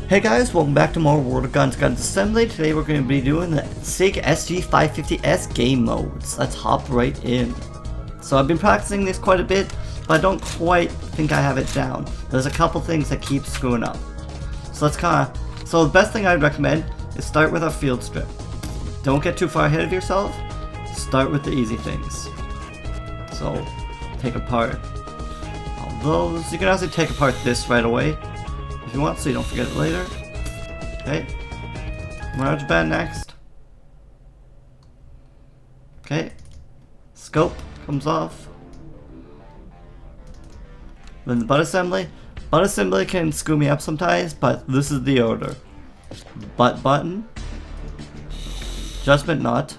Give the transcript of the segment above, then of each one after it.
Hey guys, welcome back to more World of Guns Disassembly. Today we're going to be doing the SIG SG550 game modes. Let's hop right in. So I've been practicing this quite a bit, but I don't quite think I have it down. There's a couple things that keep screwing up. So the best thing I'd recommend is start with a field strip. Don't get too far ahead of yourself. Start with the easy things. So take apart all those. You can also take apart this right away if you want, so you don't forget it later. Okay. Large band next. Okay. Scope comes off. Then the butt assembly. Butt assembly can screw me up sometimes, but this is the order. Butt button. Adjustment nut.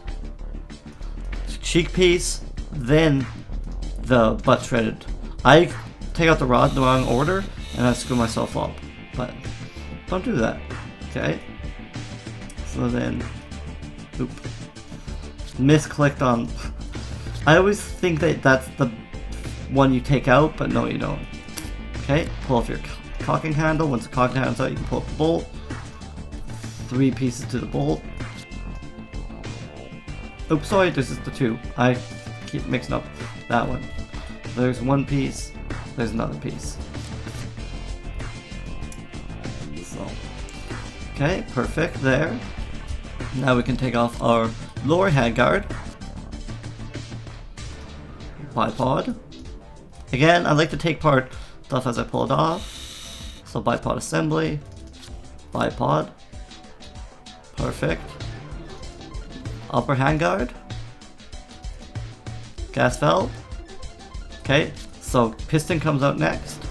Cheek piece. Then the butt threaded. I take out the rod in the wrong order and I screw myself up. But don't do that. Okay. So then, oop, misclicked on. I always think that that's the one you take out, but no, you don't. Okay, pull off your cocking handle. Once the cocking handle's out, you can pull up the bolt. 3 pieces to the bolt. Oops, sorry, this is the 2. I keep mixing up that one. There's 1 piece. There's another piece. Okay, perfect there. Now we can take off our lower handguard. Bipod. Again, I like to take apart stuff as I pull it off. So bipod assembly. Bipod. Perfect. Upper handguard. Gas valve. Okay, so piston comes out next.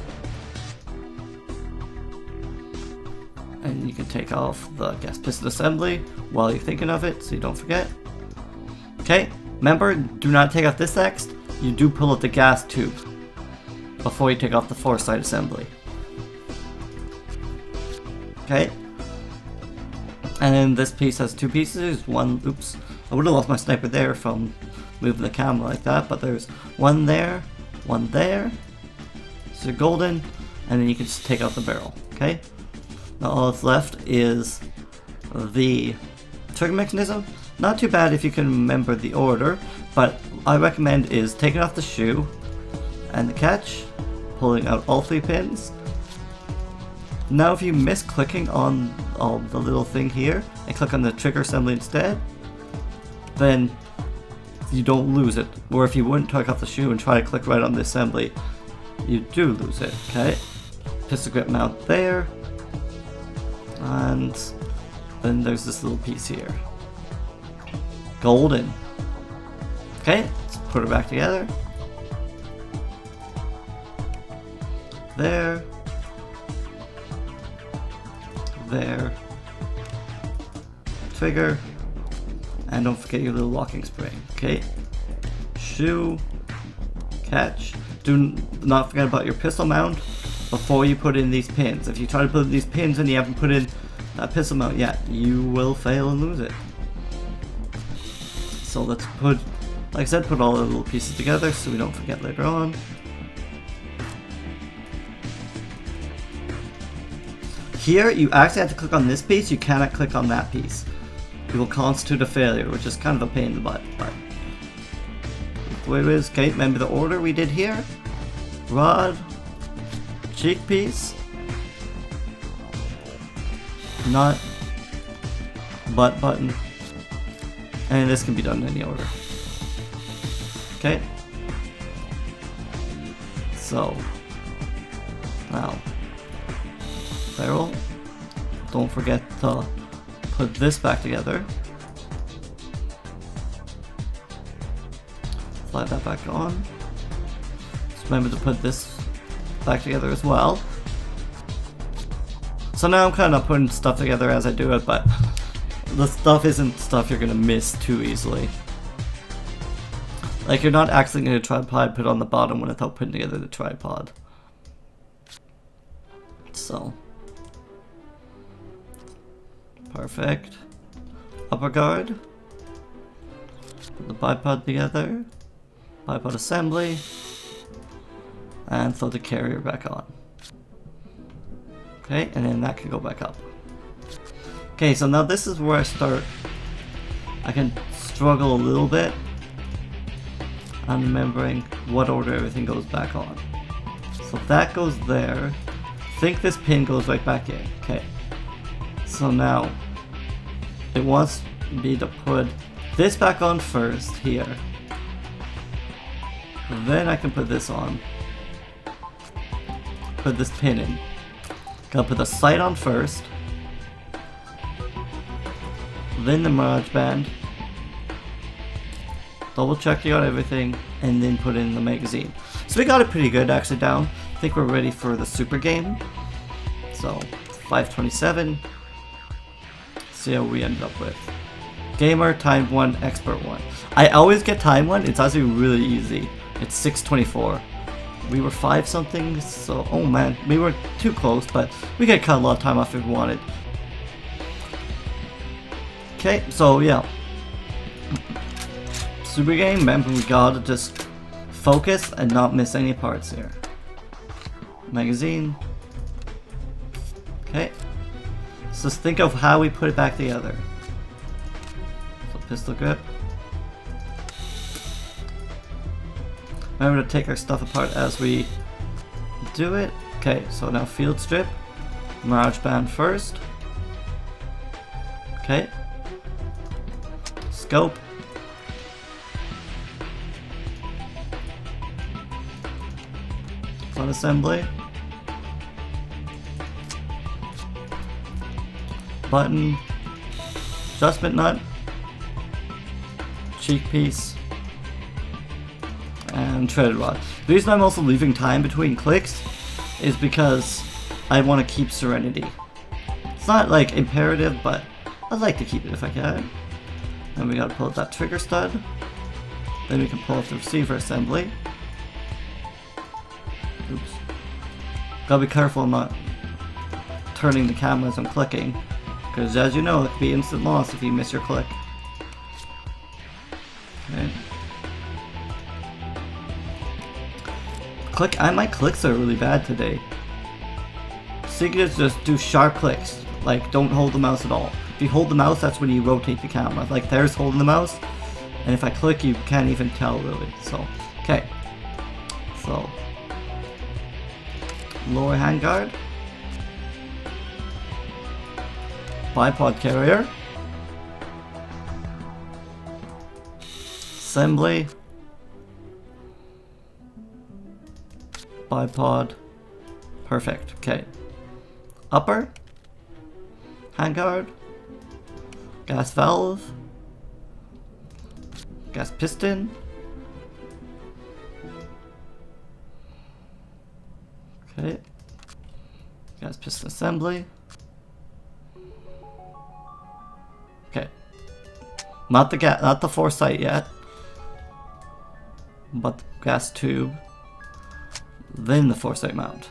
And you can take off the gas piston assembly while you're thinking of it, so you don't forget. Okay, remember, do not take off this next. You do pull out the gas tube before you take off the foresight assembly. Okay. And then this piece has 2 pieces. One, oops, I would have lost my sniper there from moving the camera like that, but there's one there, one there. So golden, and then you can just take out the barrel, okay? Now all that's left is the trigger mechanism. Not too bad if you can remember the order, but I recommend is taking off the shoe and the catch, pulling out all 3 pins. Now if you miss clicking on the little thing here and click on the trigger assembly instead, then you don't lose it. Or if you wouldn't take off the shoe and try to click right on the assembly, you do lose it, okay? Pistol grip mount there. And then there's this little piece here. Golden. Okay, let's put it back together. There. There. Trigger. And don't forget your little locking spring. Okay. Shoe. Catch. Do not forget about your pistol mount before you put in these pins. If you try to put these pins and you haven't put in that pistol mount yet, you will fail and lose it. So let's put, like I said, put all the little pieces together so we don't forget later on. Here, you actually have to click on this piece, you cannot click on that piece. It will constitute a failure, which is kind of a pain in the butt, but the way it is. Okay, remember the order we did here? Rod, cheek piece, nut, butt button, and this can be done in any order. Okay, so now barrel. Don't forget to put this back together. Slide that back on. Just remember to put this back together as well. So now I'm kind of putting stuff together as I do it, but the stuff isn't stuff you're gonna miss too easily. Like, you're not actually gonna tripod put on the bottom without putting together the tripod. So perfect. Upper guard. Put the bipod together. Bipod assembly. And throw the carrier back on. Okay, and then that can go back up. Okay, so now this is where I can struggle a little bit on remembering what order everything goes back on. So that goes there. I think this pin goes right back in. Okay. So now it wants me to put this back on first here. Then I can put this on. Put this pin in. Gotta put the sight on first. Then the Mirage Band. Double check you got everything, and then put in the magazine. So we got it pretty good actually down. I think we're ready for the super game. So 527. See how we ended up with. Gamer, time 1, expert 1. I always get time 1, it's actually really easy. It's 624. We were 5 something, so oh man, we were too close, but we could cut a lot of time off if we wanted. Okay, so yeah. Super game, remember we gotta just focus and not miss any parts here. Magazine. Okay. So just think of how we put it back together. So pistol grip. Remember to take our stuff apart as we do it. Okay, so now field strip. Mirage Band first. Okay. Scope. Assembly. Button. Adjustment nut. Cheek piece. And threaded rod. The reason I'm also leaving time between clicks is because I want to keep serenity. It's not like imperative, but I'd like to keep it if I can. And we gotta pull out that trigger stud. Then we can pull out the receiver assembly. Oops. Gotta be careful I'm not turning the camera as I'm clicking, because as you know, it can be instant loss if you miss your click. Okay. My clicks are really bad today. Secrets just do sharp clicks, like don't hold the mouse at all. If you hold the mouse, that's when you rotate the camera. Like there's holding the mouse, and if I click, you can't even tell really. So, okay. So. Lower handguard, bipod carrier, assembly, bipod, perfect, okay, upper, handguard, gas valve, gas piston, okay, gas piston assembly. Okay, not the foresight yet, but the gas tube. Then the foresight mount.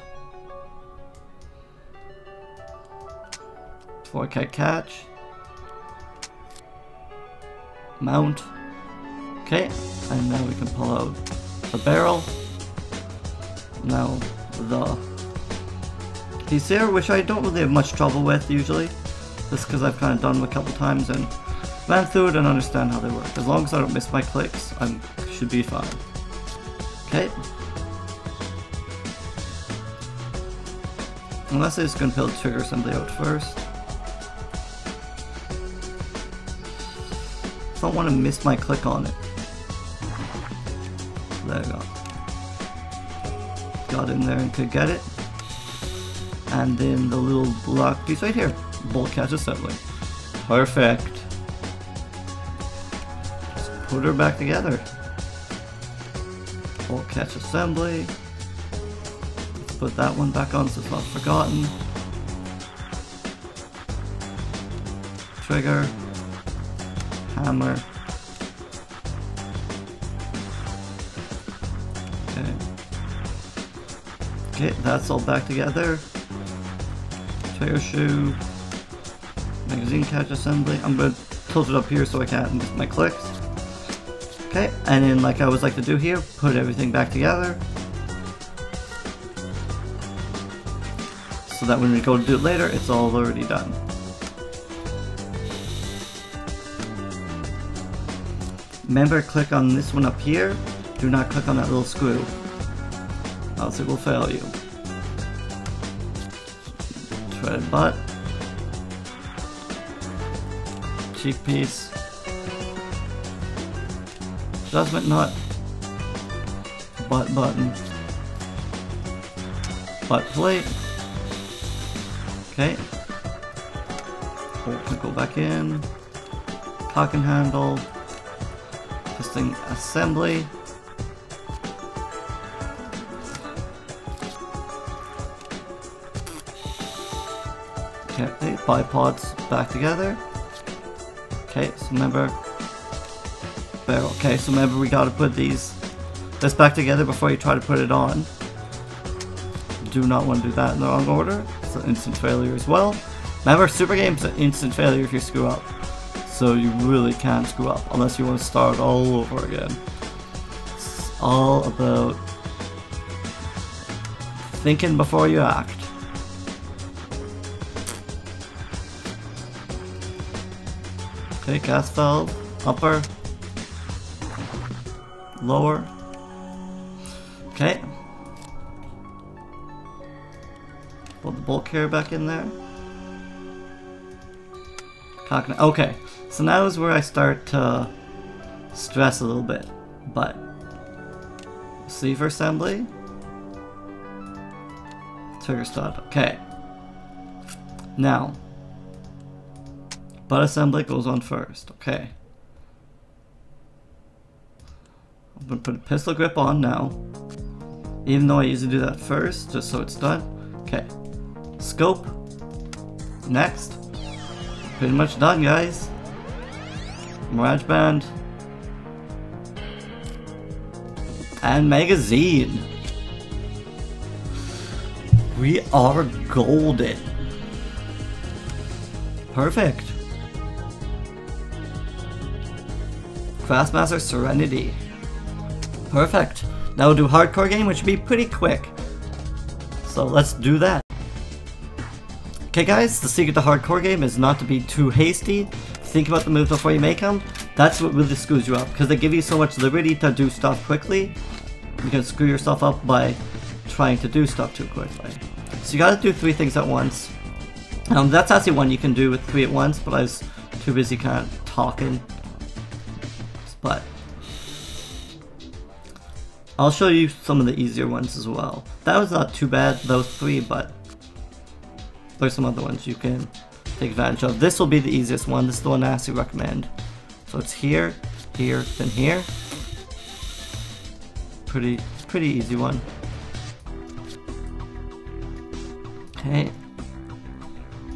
4K catch. Mount. Okay, and now we can pull out the barrel. Now the piece here, which I don't really have much trouble with usually, just because I've kind of done them a couple times and ran through it and understand how they work. As long as I don't miss my clicks, I should be fine. Okay. Unless I'm just going to pull the trigger assembly out first. Don't want to miss my click on it. There we go. Got in there and could get it. And then the little block piece right here. Bolt catch assembly. Perfect. Just put her back together. Bolt catch assembly. Let's put that one back on so it's not forgotten. Trigger. Hammer. Okay. Okay, that's all back together. Trigger shoe. Magazine catch assembly. I'm going to tilt it up here so I can't miss my clicks. Okay, and then like I always like to do here, put everything back together. so that when we go to do it later, it's all already done. Remember, click on this one up here. Do not click on that little screw, else it will fail you. Threaded butt. Cheek piece. Adjustment nut. Butt button. Butt plate. Okay. Go back in. Cocking handle. Piston assembly. Okay, bipods back together. Okay, so remember barrel. Okay, so remember we gotta put this back together before you try to put it on. Do not want to do that in the wrong order. It's an instant failure as well. Remember, Super Game's an instant failure if you screw up. So you really can't screw up unless you want to start all over again. It's all about thinking before you act. Okay, gas valve, upper, lower. Okay. Put the bulk carrier back in there. Okay, so now is where I start to stress a little bit, but receiver assembly, trigger stud. Okay. Now, butt assembly goes on first. Okay. I'm gonna put a pistol grip on now, even though I usually do that first, just so it's done. Okay. Scope. Next. Pretty much done, guys. Mirage band. And magazine. We are golden. Perfect. Craftsmaster Serenity. Perfect. Now we'll do hardcore game, which will be pretty quick. So let's do that. Okay guys, the secret to hardcore game is not to be too hasty. Think about the moves before you make them. That's what really screws you up, because they give you so much liberty to do stuff quickly. You can screw yourself up by trying to do stuff too quickly. So you gotta do 3 things at once. That's actually one you can do with 3 at once, but I was too busy kind of talking. But I'll show you some of the easier ones as well. That was not too bad, those 3, but there's some other ones you can take advantage of. This will be the easiest one. This is the one I actually recommend. So it's here, here, then here. Pretty easy one. Okay.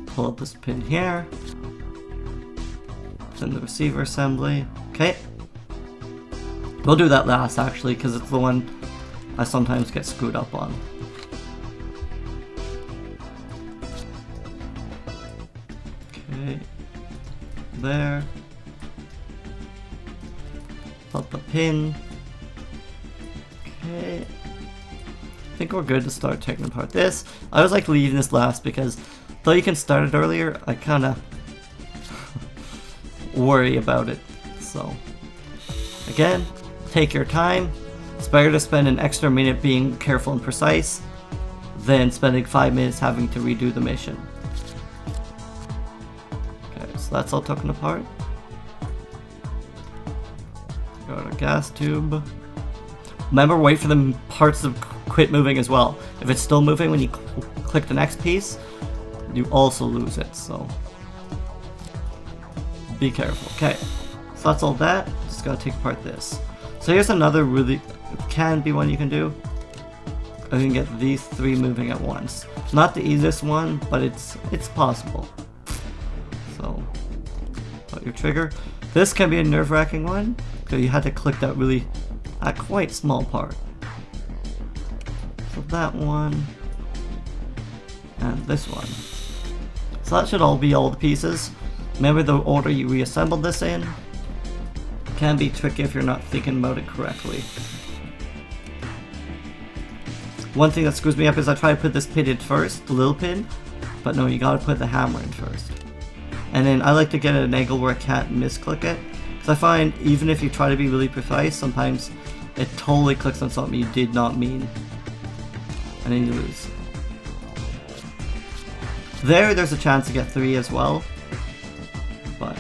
Pull up this pin here. Then the receiver assembly. Okay. We'll do that last actually, because it's the one I sometimes get screwed up on. Okay. There. Put the pin. Okay. I think we're good to start taking apart this. I always like leaving this last because though you can start it earlier, I kinda worry about it. So again, take your time. It's better to spend an extra minute being careful and precise than spending 5 minutes having to redo the mission. Okay, so that's all taken apart. Got a gas tube. Remember, wait for the parts to quit moving as well. If it's still moving when you click the next piece, you also lose it, so be careful. Okay, so that's all that. Just gotta take apart this. So here's another really, can be one you can do. I can get these 3 moving at once. Not the easiest one, but it's possible. So, put your trigger. This can be a nerve-wracking one, because you had to click that really, a quite small part. So that one, and this one. So that should all be all the pieces. Remember the order you reassembled this in? Can be tricky if you're not thinking about it correctly. One thing that screws me up is I try to put this pin in first, the little pin, but no, you gotta put the hammer in first. And then I like to get at an angle where I can't misclick it, because I find even if you try to be really precise, sometimes it totally clicks on something you did not mean, and then you lose. There's a chance to get 3 as well, but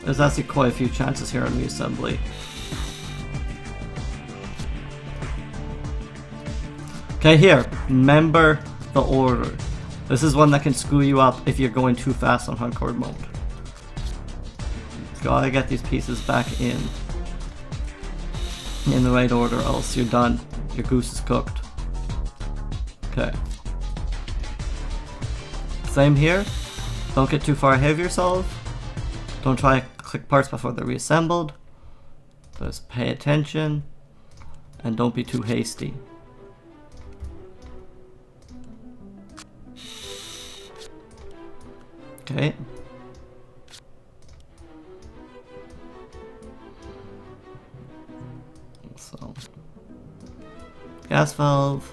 there's actually quite a few chances here on reassembly. Okay, here, remember the order. This is one that can screw you up if you're going too fast on hardcore mode. Gotta get these pieces back in the right order, else you're done. Your goose is cooked. Okay. Same here. Don't get too far ahead of yourself. Don't try to click parts before they're reassembled. Just pay attention. And don't be too hasty. Okay. So, gas valve,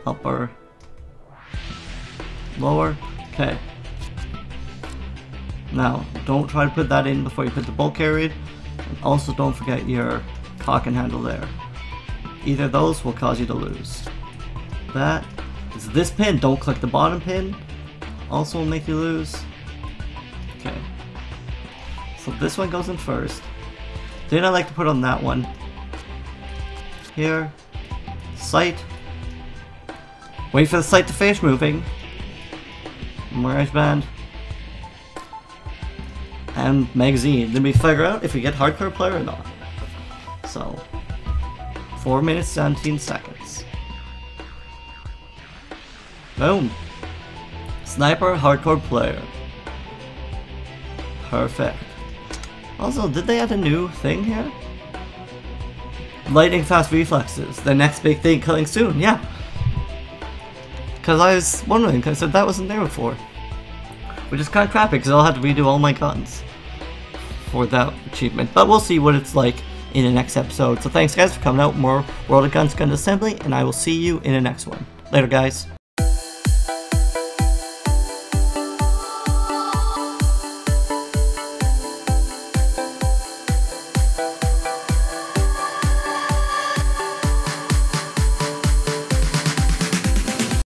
upper, lower. Okay. Now, don't try to put that in before you put the bolt carrier in. And also don't forget your cock and handle there. Either of those will cause you to lose. That is this pin. Don't click the bottom pin. Also will make you lose. Okay. So this one goes in first. Then I like to put on that one. Here. Sight. Wait for the sight to finish moving. Mirage band. And magazine. Then we figure out if we get hardcore player or not. So 4 minutes 17 seconds. Boom. Sniper hardcore player. Perfect. Also, did they add a new thing here? Lightning fast reflexes. The next big thing coming soon, yeah. Because I was wondering, because that wasn't there before. Which is kind of crappy, because I'll have to redo all my guns for that achievement. But we'll see what it's like in the next episode. So thanks guys for coming out. More World of Guns Gun Assembly, and I will see you in the next one. Later guys.